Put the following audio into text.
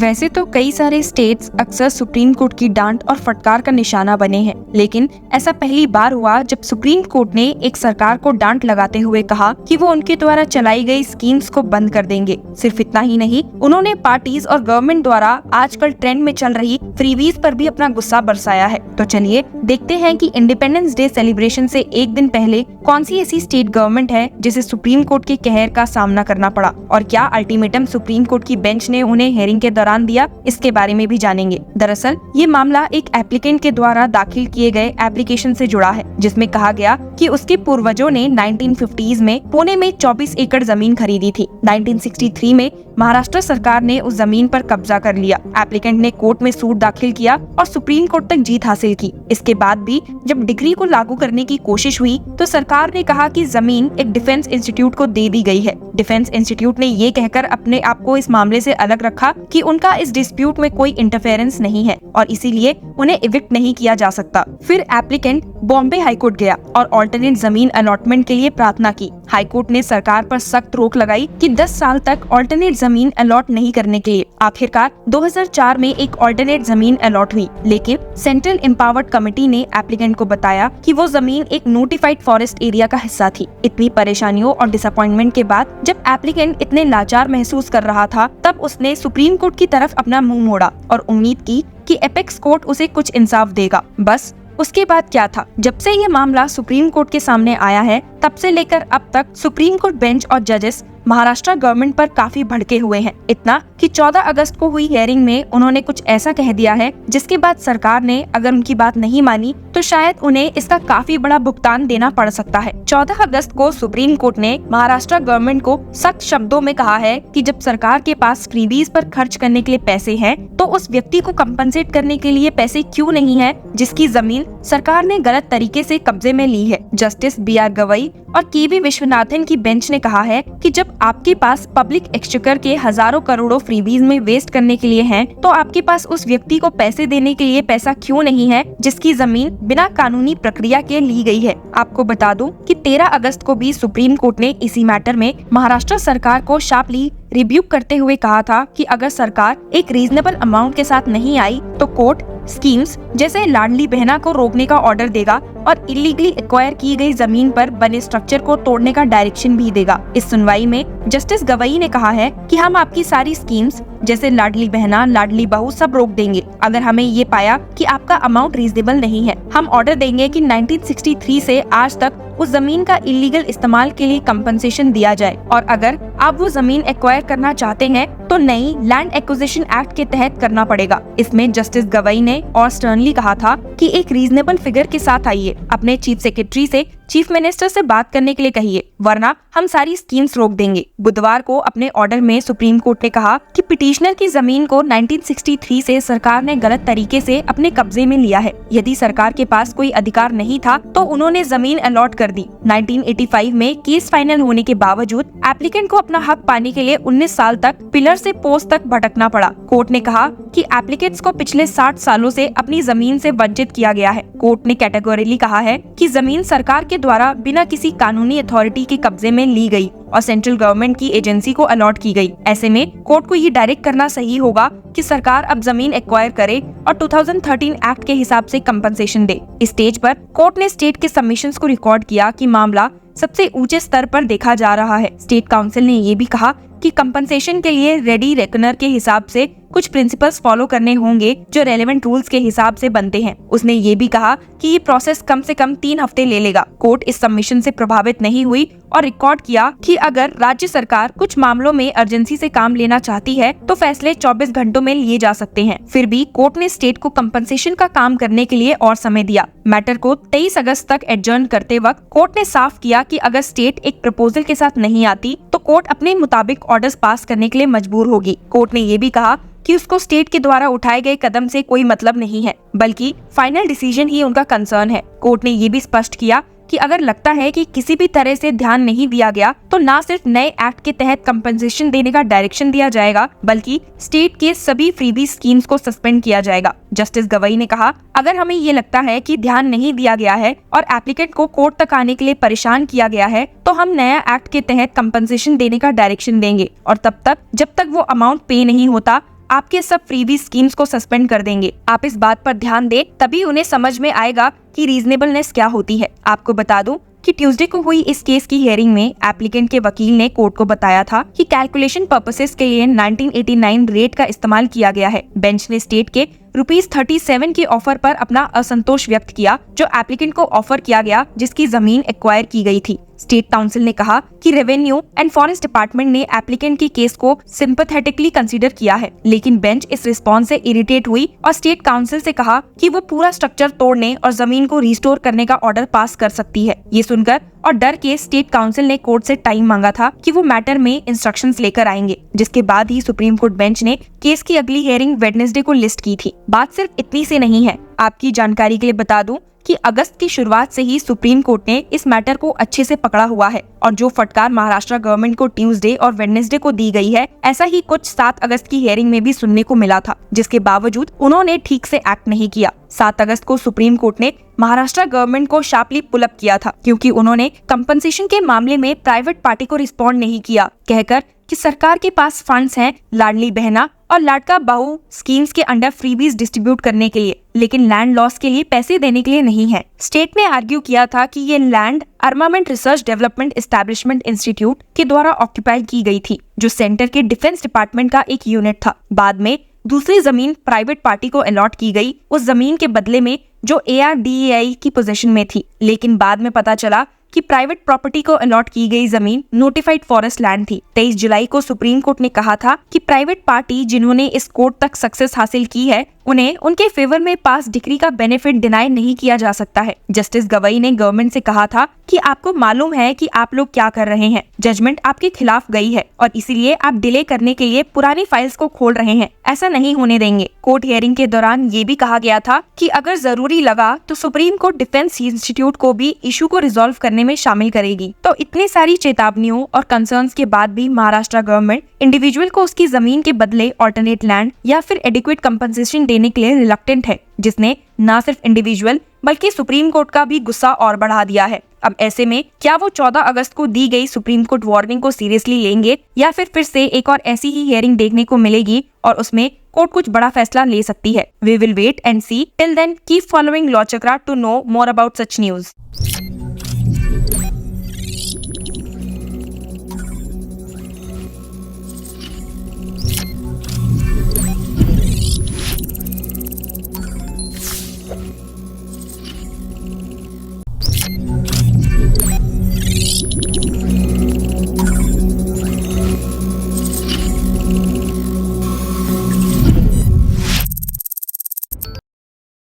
वैसे तो कई सारे स्टेट्स अक्सर सुप्रीम कोर्ट की डांट और फटकार का निशाना बने हैं, लेकिन ऐसा पहली बार हुआ जब सुप्रीम कोर्ट ने एक सरकार को डांट लगाते हुए कहा कि वो उनके द्वारा चलाई गई स्कीम्स को बंद कर देंगे। सिर्फ इतना ही नहीं, उन्होंने पार्टीज और गवर्नमेंट द्वारा आजकल ट्रेंड में चल रही फ्रीबीज पर भी अपना गुस्सा बरसाया है। तो चलिए देखते हैं कि इंडिपेंडेंस डे सेलिब्रेशन से एक दिन पहले कौन सी ऐसी स्टेट गवर्नमेंट है जिसे सुप्रीम कोर्ट के कहर का सामना करना पड़ा, और क्या अल्टीमेटम सुप्रीम कोर्ट की बेंच ने उन्हें हेयरिंग के दौरान दिया, इसके बारे में भी जानेंगे। दरअसल ये मामला एक एप्लीकेंट के द्वारा दाखिल किए गए एप्लीकेशन से जुड़ा है, जिसमें कहा गया कि उसके पूर्वजों ने 1950s में पुणे में 24 एकड़ जमीन खरीदी थी। 1963 में महाराष्ट्र सरकार ने उस जमीन पर कब्जा कर लिया। एप्लीकेंट ने कोर्ट में सूट दाखिल किया और सुप्रीम कोर्ट तक जीत हासिल की। इसके बाद भी जब डिग्री को लागू करने की कोशिश हुई तो सरकार ने कहा कि जमीन एक डिफेंस इंस्टीट्यूट को दे दी गई है। डिफेंस इंस्टीट्यूट ने ये कहकर अपने आप को इस मामले से अलग रखा कि उनका इस डिस्प्यूट में कोई इंटरफेरेंस नहीं है और इसीलिए उन्हें इविक्ट नहीं किया जा सकता। फिर एप्लीकेंट बॉम्बे हाईकोर्ट गया और ऑल्टरनेट जमीन अलॉटमेंट के लिए प्रार्थना की। हाईकोर्ट ने सरकार पर सख्त रोक लगाई कि 10 साल तक ऑल्टरनेट जमीन अलॉट नहीं करने के लिए। आखिरकार 2004 में एक ऑल्टरनेट जमीन अलॉट हुई, लेकिन सेंट्रल एम्पावर्ड कमेटी ने एप्लीकेंट को बताया कि वो जमीन एक नोटिफाइड फॉरेस्ट एरिया का हिस्सा थी। इतनी परेशानियों और डिसअपॉइंटमेंट के बाद जब एप्लीकेंट इतने लाचार महसूस कर रहा था, तब उसने सुप्रीम कोर्ट की तरफ अपना मुंह मोड़ा और उम्मीद की कि एपेक्स कोर्ट उसे कुछ इंसाफ देगा। बस उसके बाद क्या था, जब से ये मामला सुप्रीम कोर्ट के सामने आया है, तब से लेकर अब तक सुप्रीम कोर्ट बेंच और जजेस महाराष्ट्र गवर्नमेंट पर काफी भड़के हुए हैं। इतना कि 14 अगस्त को हुई हियरिंग में उन्होंने कुछ ऐसा कह दिया है जिसके बाद सरकार ने अगर उनकी बात नहीं मानी तो शायद उन्हें इसका काफी बड़ा भुगतान देना पड़ सकता है। 14 अगस्त को सुप्रीम कोर्ट ने महाराष्ट्र गवर्नमेंट को सख्त शब्दों में कहा है कि जब सरकार के पास फ्रीबीज पर खर्च करने के लिए पैसे हैं, तो उस व्यक्ति को कंपनसेट करने के लिए पैसे क्यों नहीं है जिसकी जमीन सरकार ने गलत तरीके से कब्जे में ली है। जस्टिस BR गवई और KV विश्वनाथन की बेंच ने कहा है कि जब आपके पास पब्लिक एक्सचेकर के हजारों करोड़ों फ्रीबीज में वेस्ट करने के लिए हैं, तो आपके पास उस व्यक्ति को पैसे देने के लिए पैसा क्यों नहीं है जिसकी जमीन बिना कानूनी प्रक्रिया के ली गई है। आपको बता दूं कि 13 अगस्त को भी सुप्रीम कोर्ट ने इसी मैटर में महाराष्ट्र सरकार को शार्पली रिब्यूक करते हुए कहा था कि अगर सरकार एक रीजनेबल अमाउंट के साथ नहीं आई तो कोर्ट स्कीम्स जैसे लाडली बहना को रोकने का ऑर्डर देगा और इलीगली एक्वायर की गई जमीन पर बने स्ट्रक्चर को तोड़ने का डायरेक्शन भी देगा। इस सुनवाई में जस्टिस गवई ने कहा है कि हम आपकी सारी स्कीम्स जैसे लाडली बहना, लाडली बहू सब रोक देंगे अगर हमें ये पाया कि आपका अमाउंट रीजनेबल नहीं है। हम ऑर्डर देंगे कि 1963 से आज तक उस जमीन का इलीगल इस्तेमाल के लिए कंपनसेशन दिया जाए, और अगर आप वो जमीन एक्वायर करना चाहते हैं तो नई लैंड एक्विजिशन एक्ट के तहत करना पड़ेगा। इसमें जस्टिस गवई ने और स्टर्नली कहा था कि एक रीजनेबल फिगर के साथ आइए, अपने चीफ सेक्रेटरी से चीफ मिनिस्टर से बात करने के लिए कहिए, वरना हम सारी स्कीम्स रोक देंगे। बुधवार को अपने ऑर्डर में सुप्रीम कोर्ट ने कहा कि पिटिशनर की जमीन को 1963 से सरकार ने गलत तरीके से अपने कब्जे में लिया है। यदि सरकार के पास कोई अधिकार नहीं था तो उन्होंने जमीन अलॉट कर दी। 1985 में केस फाइनल होने के बावजूद एप्लीकेंट को अपना हक पाने के लिए 19 साल तक पिलर से पोस्ट तक भटकना पड़ा। कोर्ट ने कहा कि एप्लीकेंट्स को पिछले 60 सालों से अपनी जमीन से वंचित किया गया है। कोर्ट ने कैटेगोरिकली कहा है कि जमीन सरकार के द्वारा बिना किसी कानूनी अथॉरिटी के कब्जे में ली गई और सेंट्रल गवर्नमेंट की एजेंसी को अलॉट की गई। ऐसे में कोर्ट को ये डायरेक्ट करना सही होगा कि सरकार अब जमीन एक्वायर करे और 2013 एक्ट के हिसाब से कंपनसेशन दे। इस स्टेज पर कोर्ट ने स्टेट के सबमिशंस को रिकॉर्ड किया कि मामला सबसे ऊंचे स्तर पर देखा जा रहा है। स्टेट काउंसिल ने ये भी कहा कि कंपनसेशन के लिए रेडी रेकनर के हिसाब से कुछ प्रिंसिपल्स फॉलो करने होंगे जो रेलेवेंट रूल्स के हिसाब से बनते हैं। उसने ये भी कहा कि ये प्रोसेस कम से कम 3 हफ्ते ले लेगा। कोर्ट इस सबमिशन से प्रभावित नहीं हुई और रिकॉर्ड किया कि अगर राज्य सरकार कुछ मामलों में अर्जेंसी से काम लेना चाहती है तो फैसले 24 घंटों में लिए जा सकते हैं। फिर भी कोर्ट ने स्टेट को कंपनसेशन का काम करने के लिए और समय दिया। मैटर को 23 अगस्त तक एडजर्न करते वक्त कोर्ट ने साफ किया कि अगर स्टेट एक प्रपोजल के साथ नहीं आती तो कोर्ट अपने मुताबिक ऑर्डर्स पास करने के लिए मजबूर होगी। कोर्ट ने ये भी कहा कि उसको स्टेट के द्वारा उठाए गए कदम से कोई मतलब नहीं है, बल्कि फाइनल डिसीजन ही उनका कंसर्न है। कोर्ट ने ये भी स्पष्ट किया कि अगर लगता है कि किसी भी तरह से ध्यान नहीं दिया गया तो ना सिर्फ नए एक्ट के तहत कंपनसेशन देने का डायरेक्शन दिया जाएगा, बल्कि स्टेट के सभी फ्रीबी स्कीम्स को सस्पेंड किया जाएगा। जस्टिस गवई ने कहा, अगर हमें ये लगता है कि ध्यान नहीं दिया गया है और एप्लीकेंट को कोर्ट तक आने के लिए परेशान किया गया है तो हम नया एक्ट के तहत कंपनसेशन देने का डायरेक्शन देंगे और तब तक जब तक वो अमाउंट पे नहीं होता आपके सब फ्रीबी स्कीम्स को सस्पेंड कर देंगे। आप इस बात पर ध्यान दें, तभी उन्हें समझ में आएगा कि रीजनेबलनेस क्या होती है। आपको बता दूं कि ट्यूसडे को हुई इस केस की हियरिंग में एप्लीकेंट के वकील ने कोर्ट को बताया था कि कैलकुलेशन पर्पसेस के लिए 1989 रेट का इस्तेमाल किया गया है। बेंच ने स्टेट के ₹37 के ऑफर पर अपना असंतोष व्यक्त किया जो एप्लीकेंट को ऑफर किया गया, जिसकी जमीन एक्वायर की गई थी। स्टेट काउंसिल ने कहा कि रेवेन्यू एंड फॉरेस्ट डिपार्टमेंट ने एप्लीकेंट की केस को सिंपैथेटिकली कंसीडर किया है, लेकिन बेंच इस रिस्पॉन्स से इरिटेट हुई और स्टेट काउंसिल से कहा कि वो पूरा स्ट्रक्चर तोड़ने और जमीन को रिस्टोर करने का ऑर्डर पास कर सकती है। ये सुनकर और डर के स्टेट काउंसिल ने कोर्ट से टाइम मांगा था कि वो मैटर में इंस्ट्रक्शंस लेकर आएंगे, जिसके बाद ही सुप्रीम कोर्ट बेंच ने केस की अगली हियरिंग वेडनेसडे को लिस्ट की थी। बात सिर्फ इतनी से नहीं है। आपकी जानकारी के लिए बता दूं कि अगस्त की शुरुआत से ही सुप्रीम कोर्ट ने इस मैटर को अच्छे से पकड़ा हुआ है और जो फटकार महाराष्ट्र गवर्नमेंट को ट्यूसडे और वेडनेसडे को दी गई है, ऐसा ही कुछ 7 अगस्त की हियरिंग में भी सुनने को मिला था, जिसके बावजूद उन्होंने ठीक से एक्ट नहीं किया। 7 अगस्त को सुप्रीम कोर्ट ने महाराष्ट्र गवर्नमेंट को शार्पली पुल अप किया था, क्योंकि उन्होंने कंपनसेशन के मामले में प्राइवेट पार्टी को रिस्पॉन्ड नहीं किया, कहकर कि सरकार के पास फंड्स हैं लाडली बहना और लाडका बहू स्कीम्स के अंडर फ्रीबीज डिस्ट्रीब्यूट करने के लिए, लेकिन लैंड लॉस के लिए पैसे देने के लिए नहीं है। स्टेट ने आर्ग्यू किया था कि ये land armament research development establishment institute के द्वारा ऑक्यूपाई की गई थी, जो सेंटर के डिफेंस डिपार्टमेंट का एक यूनिट था। बाद में दूसरी जमीन प्राइवेट पार्टी को अलॉट की गई, उस जमीन के बदले में जो ARDAI की पोजीशन में थी, लेकिन बाद में पता चला कि प्राइवेट प्रॉपर्टी को अलॉट की गई जमीन नोटिफाइड फॉरेस्ट लैंड थी। 23 जुलाई को सुप्रीम कोर्ट ने कहा था कि प्राइवेट पार्टी जिन्होंने इस कोर्ट तक सक्सेस हासिल की है, उन्हें उनके फेवर में पास डिक्री का बेनिफिट डिनाई नहीं किया जा सकता है। जस्टिस गवई ने गवर्नमेंट से कहा था कि आपको मालूम है कि आप लोग क्या कर रहे हैं, जजमेंट आपके खिलाफ गई है और इसीलिए आप डिले करने के लिए पुरानी फाइल्स को खोल रहे हैं, ऐसा नहीं होने देंगे। कोर्ट हियरिंग के दौरान ये भी कहा गया था कि अगर जरूरी लगा तो सुप्रीम कोर्ट डिफेंस इंस्टीट्यूट को भी इशू को रिजॉल्व करने में शामिल करेगी। तो इतनी सारी चेतावनियों और कंसर्न्स के बाद भी महाराष्ट्र गवर्नमेंट इंडिविजुअल को उसकी जमीन के बदले ऑल्टरनेट लैंड या फिर एडिक्वेट कंपनसेशन देने के लिए रिलक्टेंट है, जिसने न सिर्फ इंडिविजुअल बल्कि सुप्रीम कोर्ट का भी गुस्सा और बढ़ा दिया है। अब ऐसे में क्या वो 14 अगस्त को दी गई सुप्रीम कोर्ट वार्निंग को सीरियसली लेंगे या फिर से एक और ऐसी ही हियरिंग देखने को मिलेगी और उसमें कोर्ट कुछ बड़ा फैसला ले सकती है? We will wait and see. Till then, keep following Law Chakra to know more about such news.